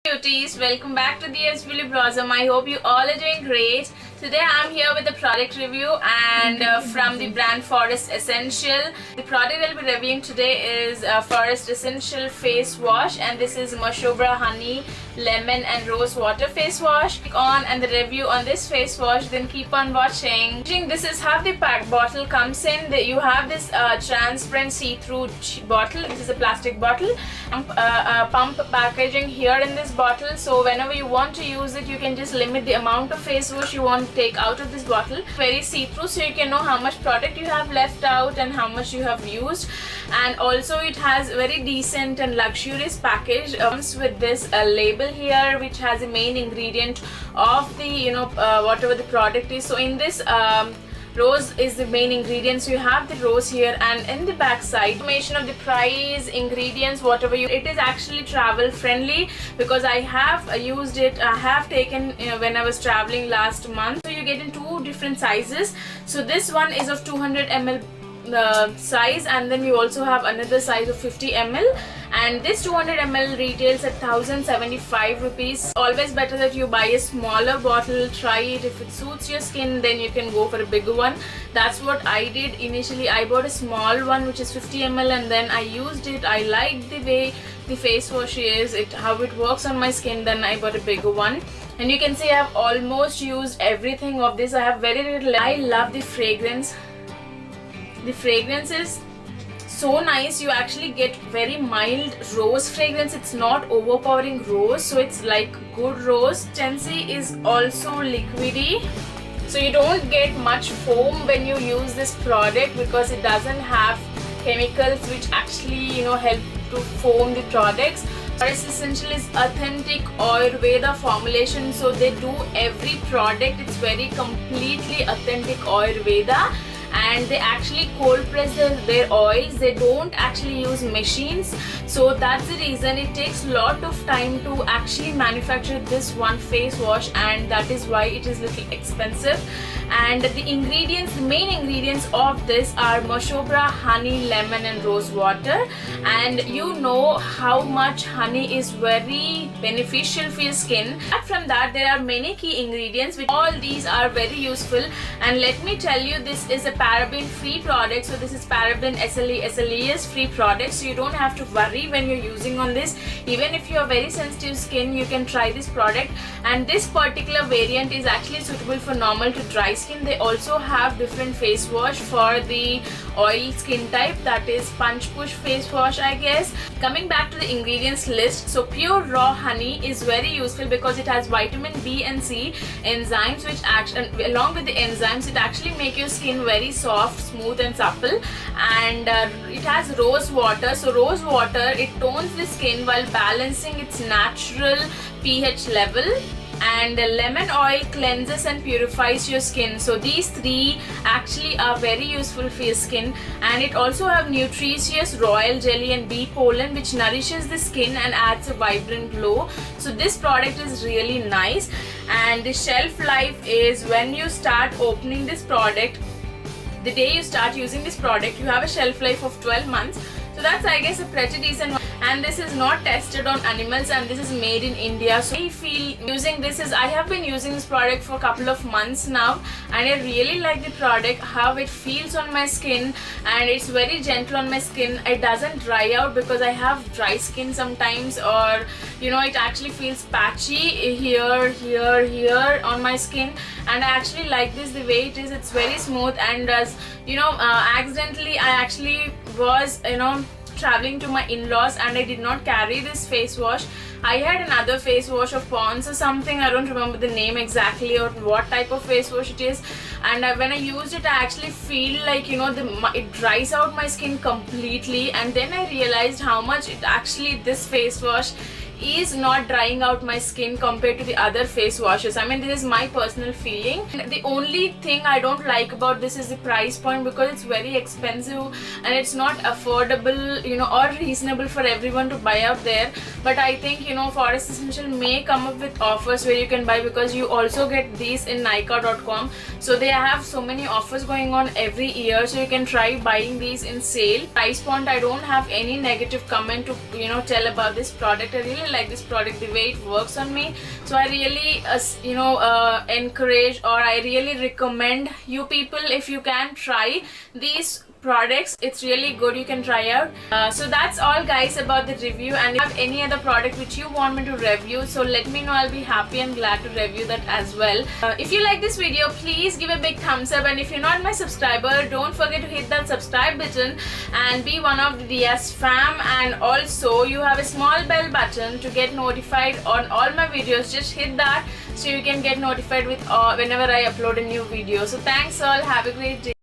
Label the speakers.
Speaker 1: Beauties, welcome back to the SBL Blossom. I hope you all are doing great. Today I'm here with a product review and from the brand Forest Essential. The product I'll be reviewing today is Forest Essential Face Wash, and this is Mashobra Honey, Lemon and Rose Water Face Wash. Click on and the review on this face wash, then keep on watching. This is how the pack bottle comes in. You have this transparent see-through bottle. This is a plastic bottle. Pump packaging here in this bottle, so whenever you want to use it, you can just limit the amount of face wash you want to take out of this bottle. Very see-through, so you can know how much product you have left out and how much you have used. And also it has very decent and luxurious package. Comes with this label here, which has the main ingredient of the whatever the product is. So in this rose is the main ingredient, so you have the rose here, and in the back side information of the price, ingredients, whatever it is actually travel friendly, because I have used it. I have taken when I was traveling last month. So you get in two different sizes. So this one is of 200 ml size, and then we also have another size of 50 ml, and this 200 ml retails at 1075 rupees. Always better that you buy a smaller bottle, try it. If it suits your skin, then you can go for a bigger one. That's what I did initially. I bought a small one which is 50 ml, and then I used it. I liked the way the face wash is, how it works on my skin. Then I bought a bigger one, and you can see I have almost used everything of this. I have very little. I love the fragrance. The fragrance is so nice. You actually get very mild rose fragrance. It's not overpowering rose, so it's like good rose. Consistency is also liquidy, so you don't get much foam when you use this product, because it doesn't have chemicals which actually help to foam the products. Forest Essential is authentic Ayurveda formulation, so they do every product. It's very completely authentic Ayurveda, and they actually cold press their oils. They don't actually use machines, so that's the reason it takes a lot of time to actually manufacture this one face wash, and that is why it is little expensive. And the ingredients, the main ingredients of this are Mashobra honey, lemon and rose water, and you know how much honey is very beneficial for your skin. Apart from that, there are many key ingredients, which all these are very useful. And let me tell you, this is a paraben free product. So this is paraben SLES free product, so you don't have to worry when you're using on this. Even if you have very sensitive skin, you can try this product. And this particular variant is actually suitable for normal to dry skin. They also have different face wash for the oil skin type, that is punch push face wash, I guess. Coming back to the ingredients list, so pure raw honey is very useful because it has vitamin B and C enzymes, which along with the enzymes, it actually make your skin very soft, smooth and supple. And it has rose water. So rose water, it tones the skin while balancing its natural pH level. And lemon oil cleanses and purifies your skin. So these three actually are very useful for your skin. And it also have nutritious royal jelly and bee pollen, which nourishes the skin and adds a vibrant glow. So this product is really nice. And the shelf life is when you start opening this product, the day you start using this product, you have a shelf life of 12 months. So that's, I guess, a pretty decent one. And this is not tested on animals, and this is made in India. So I feel using this is, I have been using this product for a couple of months now, and I really like the product, how it feels on my skin, and it's very gentle on my skin. It doesn't dry out, because I have dry skin sometimes, or it actually feels patchy here on my skin. And I actually like this the way it is. It's very smooth. And as accidentally I actually was traveling to my in-laws, and I did not carry this face wash. I had another face wash of Pond's or something. I don't remember the name exactly or what type of face wash it is. And when I used it, I actually feel like it dries out my skin completely. And then I realized how much this face wash is not drying out my skin compared to the other face washes. I mean, this is my personal feeling. And the only thing I don't like about this is the price point, because it's very expensive and it's not affordable, or reasonable for everyone to buy out there. But I think Forest Essential may come up with offers where you can buy, because you also get these in Nykaa.com. So they have so many offers going on every year, so you can try buying these in sale. Price point, I don't have any negative comment to tell about this product. I really really like this product, the way it works on me. So I really encourage, or I really recommend you people, if you can, try these products. It's really good, you can try out. So that's all guys about the review, and if you have any other product which you want me to review, so let me know. I'll be happy and glad to review that as well. If you like this video, please give a big thumbs up, and if you're not my subscriber, don't forget to hit that subscribe button and be one of the DS fam. And also you have a small bell button to get notified on all my videos. Just hit that so you can get notified with whenever I upload a new video. So thanks all, have a great day.